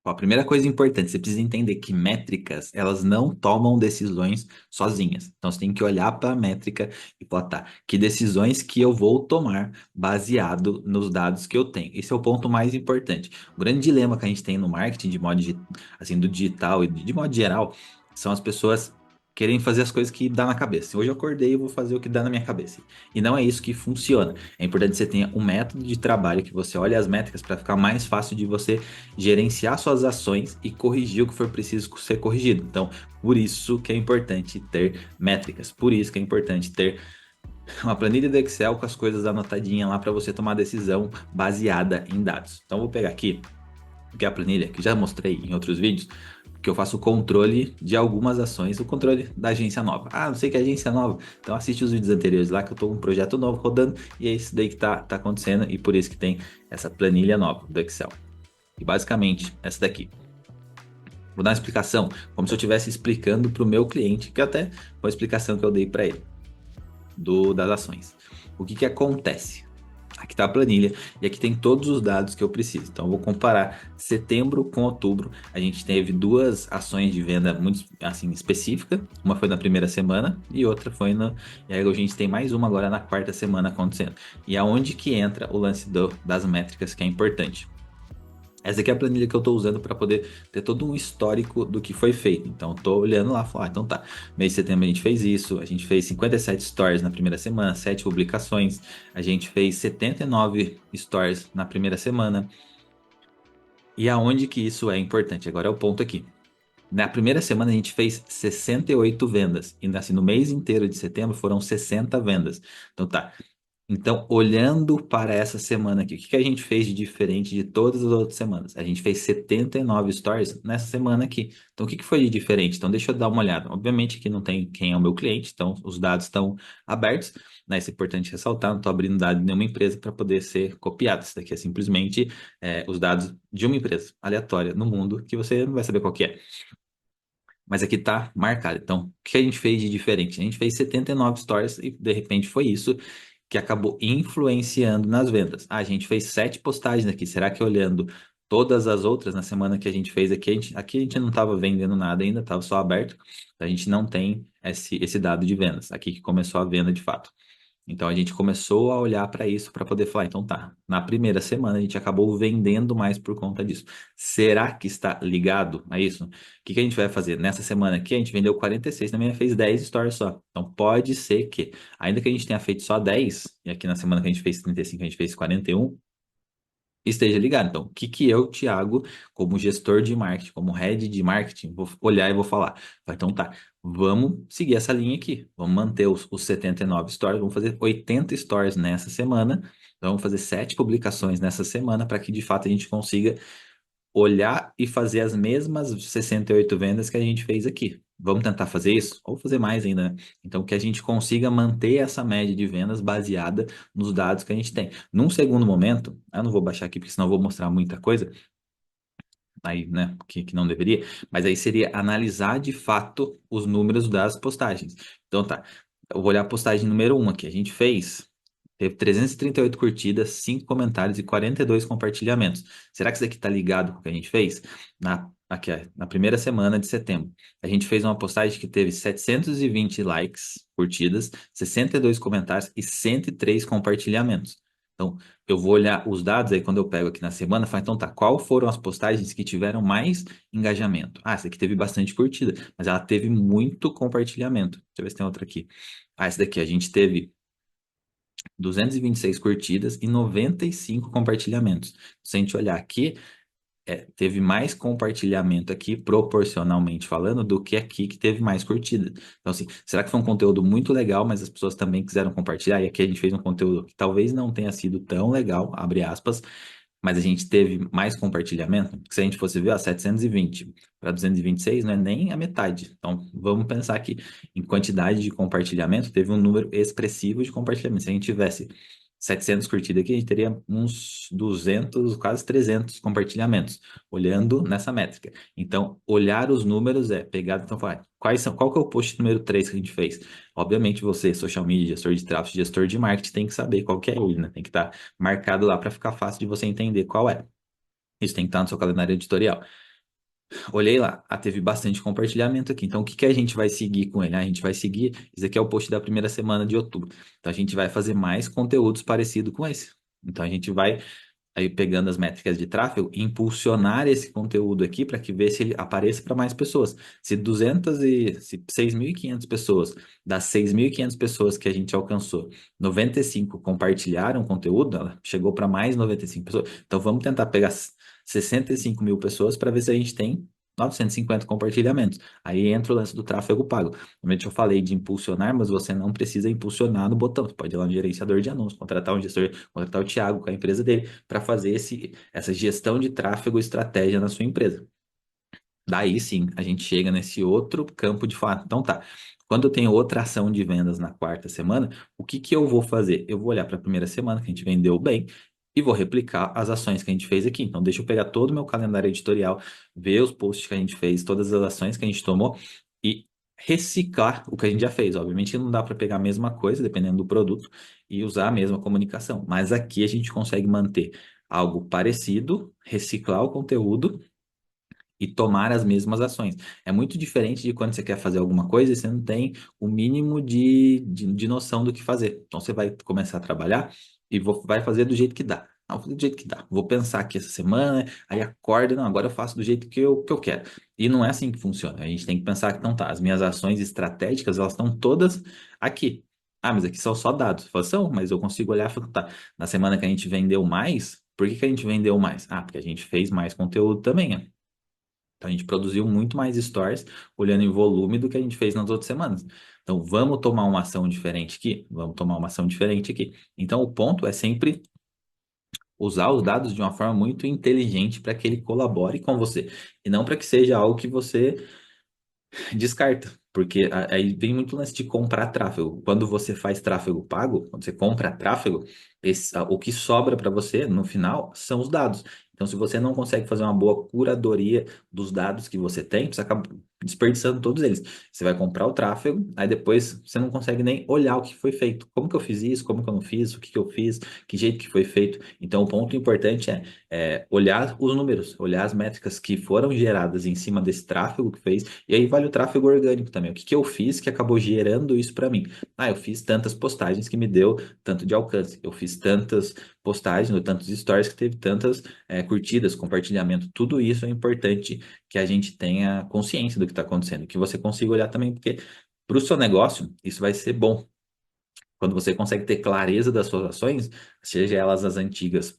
Ó, a primeira coisa importante, você precisa entender que métricas, elas não tomam decisões sozinhas. Então, você tem que olhar para a métrica e falar, tá, que decisões que eu vou tomar baseado nos dados que eu tenho. Esse é o ponto mais importante. O grande dilema que a gente tem no marketing, de modo, assim, do digital e de modo geral, são as pessoas querem fazer as coisas que dá na cabeça. Hoje eu acordei e vou fazer o que dá na minha cabeça. E não é isso que funciona. É importante que você tenha um método de trabalho, que você olhe as métricas para ficar mais fácil de você gerenciar suas ações e corrigir o que for preciso ser corrigido. Então, por isso que é importante ter métricas, por isso que é importante ter uma planilha do Excel com as coisas anotadinhas lá para você tomar decisão baseada em dados. Então, vou pegar aqui, que é a planilha que já mostrei em outros vídeos, que eu faço o controle de algumas ações, o controle da agência nova. Ah, não sei que é agência nova. Então assiste os vídeos anteriores lá que eu tô com um projeto novo rodando e é isso daí que tá acontecendo e por isso que tem essa planilha nova do Excel. E basicamente, essa daqui. Vou dar uma explicação, como se eu estivesse explicando para o meu cliente, que até foi a explicação que eu dei para ele, das ações. O que que acontece? Aqui está a planilha e aqui tem todos os dados que eu preciso. Então, eu vou comparar setembro com outubro. A gente teve duas ações de venda muito assim específica. Uma foi na primeira semana e outra foi na. E aí a gente tem mais uma agora na quarta semana acontecendo. E aonde que entra o lance das métricas que é importante? Essa aqui é a planilha que eu estou usando para poder ter todo um histórico do que foi feito. Então, estou olhando lá, falar, então tá, mês de setembro a gente fez isso, a gente fez 57 stories na primeira semana, 7 publicações, a gente fez 79 stories na primeira semana. E aonde que isso é importante? Agora é o ponto aqui. Na primeira semana a gente fez 68 vendas, e assim, no mês inteiro de setembro foram 60 vendas. Então tá, então, olhando para essa semana aqui, o que que a gente fez de diferente de todas as outras semanas? A gente fez 79 stories nessa semana aqui. Então, o que que foi de diferente? Então, deixa eu dar uma olhada. Obviamente que não tem quem é o meu cliente, então os dados estão abertos, né? Isso é importante ressaltar, não estou abrindo dados de nenhuma empresa para poder ser copiado. Isso daqui é simplesmente os dados de uma empresa aleatória no mundo que você não vai saber qual que é. Mas aqui tá marcado. Então, o que a gente fez de diferente? A gente fez 79 stories e de repente foi isso que acabou influenciando nas vendas. Ah, a gente fez 7 postagens aqui. Será que olhando todas as outras na semana que a gente fez aqui, aqui a gente não estava vendendo nada ainda, estava só aberto. A gente não tem esse dado de vendas. Aqui que começou a venda de fato. Então a gente começou a olhar para isso para poder falar, então tá, na primeira semana a gente acabou vendendo mais por conta disso. Será que está ligado a isso? O que que a gente vai fazer? Nessa semana aqui a gente vendeu 46, também fez 10 stories só. Então pode ser que, ainda que a gente tenha feito só 10 e aqui na semana que a gente fez 35 a gente fez 41, esteja ligado. Então, o que que eu, Thiago, como gestor de marketing, como head de marketing, vou olhar e vou falar. Então tá, vamos seguir essa linha aqui. Vamos manter os 79 stories, vamos fazer 80 stories nessa semana. Então, vamos fazer 7 publicações nessa semana para que de fato a gente consiga olhar e fazer as mesmas 68 vendas que a gente fez aqui. Vamos tentar fazer isso? Ou fazer mais ainda, né? Então, que a gente consiga manter essa média de vendas baseada nos dados que a gente tem. Num segundo momento, eu não vou baixar aqui porque senão eu vou mostrar muita coisa, aí, né, que não deveria, mas aí seria analisar de fato os números das postagens. Então, tá, eu vou olhar a postagem número um aqui. A gente fez. Teve 338 curtidas, 5 comentários e 42 compartilhamentos. Será que isso aqui está ligado com o que a gente fez? Aqui, ó, na primeira semana de setembro. A gente fez uma postagem que teve 720 likes, curtidas, 62 comentários e 103 compartilhamentos. Então, eu vou olhar os dados aí quando eu pego aqui na semana, falo, então tá, qual foram as postagens que tiveram mais engajamento? Ah, essa aqui teve bastante curtida, mas ela teve muito compartilhamento. Deixa eu ver se tem outra aqui. Ah, essa daqui a gente teve 226 curtidas e 95 compartilhamentos. Se a gente olhar aqui, teve mais compartilhamento aqui, proporcionalmente falando, do que aqui que teve mais curtida. Então, assim, será que foi um conteúdo muito legal, mas as pessoas também quiseram compartilhar? E aqui a gente fez um conteúdo que talvez não tenha sido tão legal, abre aspas, mas a gente teve mais compartilhamento, porque se a gente fosse ver, ó, 720 para 226 não é nem a metade. Então, vamos pensar que em quantidade de compartilhamento, teve um número expressivo de compartilhamento. Se a gente tivesse 700 curtidas aqui, a gente teria uns 200, quase 300 compartilhamentos, olhando nessa métrica. Então, olhar os números é pegar, então, falar, qual que é o post número 3 que a gente fez? Obviamente, você, social media, gestor de tráfego, gestor de marketing, tem que saber qual que é ele, né? Tem que estar marcado lá para ficar fácil de você entender qual é. Isso tem que estar no seu calendário editorial. Olhei lá, teve bastante compartilhamento aqui. Então, o que que a gente vai seguir com ele? A gente vai seguir. Esse aqui é o post da primeira semana de outubro. Então, a gente vai fazer mais conteúdos parecidos com esse. Então, a gente vai aí pegando as métricas de tráfego, impulsionar esse conteúdo aqui para que ver se ele apareça para mais pessoas. Se 6.500 pessoas, das 6.500 pessoas que a gente alcançou, 95 compartilharam o conteúdo, ela chegou para mais 95 pessoas. Então vamos tentar pegar 65 mil pessoas para ver se a gente tem 950 compartilhamentos. Aí entra o lance do tráfego pago. Normalmente eu falei de impulsionar, mas você não precisa impulsionar no botão. Você pode ir lá no gerenciador de anúncios, contratar um gestor, contratar o Thiago com a empresa dele para fazer essa gestão de tráfego estratégia na sua empresa. Daí sim, a gente chega nesse outro campo de fato. Então tá, quando eu tenho outra ação de vendas na quarta semana, o que que eu vou fazer? Eu vou olhar para a primeira semana que a gente vendeu bem e vou replicar as ações que a gente fez aqui. Então deixa eu pegar todo o meu calendário editorial, ver os posts que a gente fez, todas as ações que a gente tomou e reciclar o que a gente já fez. Obviamente não dá para pegar a mesma coisa, dependendo do produto, e usar a mesma comunicação, mas aqui a gente consegue manter algo parecido, reciclar o conteúdo e tomar as mesmas ações. É muito diferente de quando você quer fazer alguma coisa e você não tem o mínimo de noção do que fazer. Então você vai começar a trabalhar e vai fazer do jeito que dá. Não, vou fazer do jeito que dá. Vou pensar aqui essa semana, aí acorda, não, agora eu faço do jeito que eu quero. E não é assim que funciona. A gente tem que pensar que, não tá, as minhas ações estratégicas, elas estão todas aqui. Ah, mas aqui são só dados. Fala, são, mas eu consigo olhar e falar, tá, na semana que a gente vendeu mais, por que que a gente vendeu mais? Ah, porque a gente fez mais conteúdo também, ó. Então, a gente produziu muito mais stories olhando em volume do que a gente fez nas outras semanas. Então, vamos tomar uma ação diferente aqui? Vamos tomar uma ação diferente aqui. Então, o ponto é sempre usar os dados de uma forma muito inteligente para que ele colabore com você. E não para que seja algo que você descarta, porque aí vem muito lance de comprar tráfego. Quando você faz tráfego pago, quando você compra tráfego, o que sobra para você no final são os dados. Então, se você não consegue fazer uma boa curadoria dos dados que você tem, você acaba desperdiçando todos eles. Você vai comprar o tráfego, aí depois você não consegue nem olhar o que foi feito. Como que eu fiz isso? Como que eu não fiz? O que que eu fiz? Que jeito que foi feito? Então, o ponto importante é olhar os números, olhar as métricas que foram geradas em cima desse tráfego que fez e aí vale o tráfego orgânico também. O que que eu fiz que acabou gerando isso para mim? Ah, eu fiz tantas postagens que me deu tanto de alcance. Eu fiz tantas postagens, ou tantos stories que teve tantas curtidas, compartilhamento. Tudo isso é importante que a gente tenha consciência do que está acontecendo, que você consiga olhar também, porque para o seu negócio isso vai ser bom. Quando você consegue ter clareza das suas ações, seja elas as antigas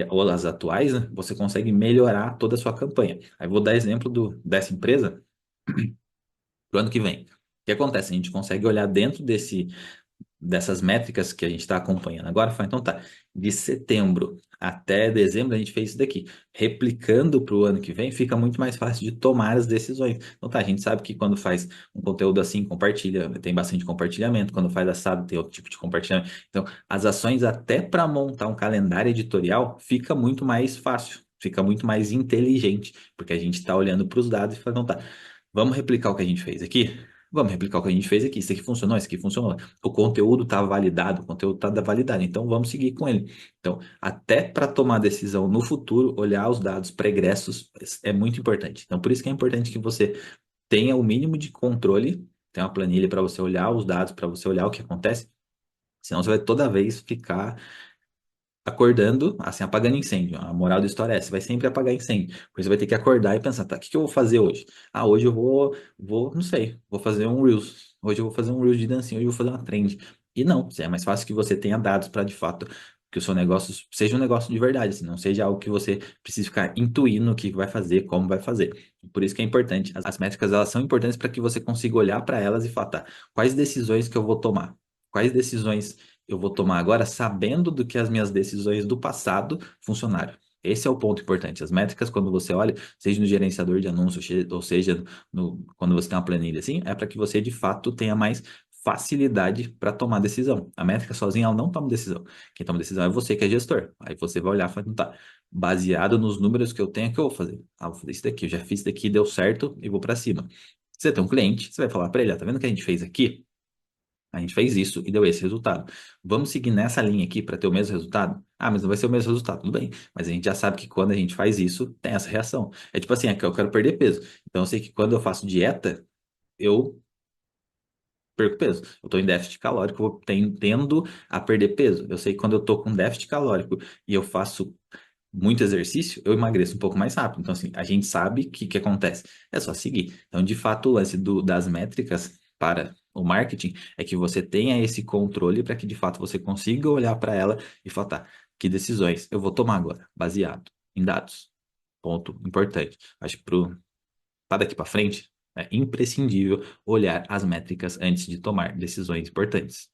ou as atuais, né, você consegue melhorar toda a sua campanha. Aí vou dar exemplo dessa empresa para o ano que vem. O que acontece? A gente consegue olhar dentro dessas métricas que a gente está acompanhando agora, fala, então tá, de setembro até dezembro a gente fez isso daqui. Replicando para o ano que vem, fica muito mais fácil de tomar as decisões. Então tá, a gente sabe que quando faz um conteúdo assim, compartilha, tem bastante compartilhamento, quando faz assado tem outro tipo de compartilhamento. Então, as ações até para montar um calendário editorial fica muito mais fácil. Fica muito mais inteligente, porque a gente está olhando para os dados e fala, então tá, vamos replicar o que a gente fez aqui? Vamos replicar o que a gente fez aqui. Isso aqui funcionou, isso aqui funcionou. O conteúdo está validado, o conteúdo está validado. Então, vamos seguir com ele. Então, até para tomar decisão no futuro, olhar os dados pregressos é muito importante. Então, por isso que é importante que você tenha o mínimo de controle, tenha uma planilha para você olhar os dados, para você olhar o que acontece. Senão, você vai toda vez ficar acordando, assim, apagando incêndio. A moral da história é, você vai sempre apagar incêndio. Porque você vai ter que acordar e pensar, tá, o que que eu vou fazer hoje? Ah, hoje eu não sei, vou fazer um Reels. Hoje eu vou fazer um Reels de dancinha, hoje eu vou fazer uma trend. E não, é mais fácil que você tenha dados para, de fato, que o seu negócio seja um negócio de verdade, assim, não seja algo que você precise ficar intuindo o que vai fazer, como vai fazer. Por isso que é importante. As métricas, elas são importantes para que você consiga olhar para elas e falar, tá, quais decisões que eu vou tomar? Quais decisões eu vou tomar agora sabendo do que as minhas decisões do passado funcionaram. Esse é o ponto importante. As métricas, quando você olha, seja no gerenciador de anúncios, ou seja, quando você tem uma planilha assim, é para que você de fato tenha mais facilidade para tomar decisão. A métrica sozinha, ela não toma decisão. Quem toma decisão é você que é gestor. Aí você vai olhar e falar, tá, baseado nos números que eu tenho, o que eu vou fazer? Ah, vou fazer isso daqui, eu já fiz isso daqui, deu certo e vou para cima. Você tem um cliente, você vai falar para ele, tá vendo o que a gente fez aqui? A gente fez isso e deu esse resultado. Vamos seguir nessa linha aqui para ter o mesmo resultado? Ah, mas não vai ser o mesmo resultado, tudo bem. Mas a gente já sabe que quando a gente faz isso, tem essa reação. É tipo assim, é que eu quero perder peso. Então eu sei que quando eu faço dieta, eu perco peso. Eu estou em déficit calórico, tendo a perder peso. Eu sei que quando eu estou com déficit calórico e eu faço muito exercício, eu emagreço um pouco mais rápido. Então, assim, a gente sabe o que acontece. É só seguir. Então, de fato, o lance das métricas para o marketing é que você tenha esse controle para que, de fato, você consiga olhar para ela e falar, tá, que decisões eu vou tomar agora, baseado em dados. Ponto importante. Acho que para daqui para frente, é imprescindível olhar as métricas antes de tomar decisões importantes.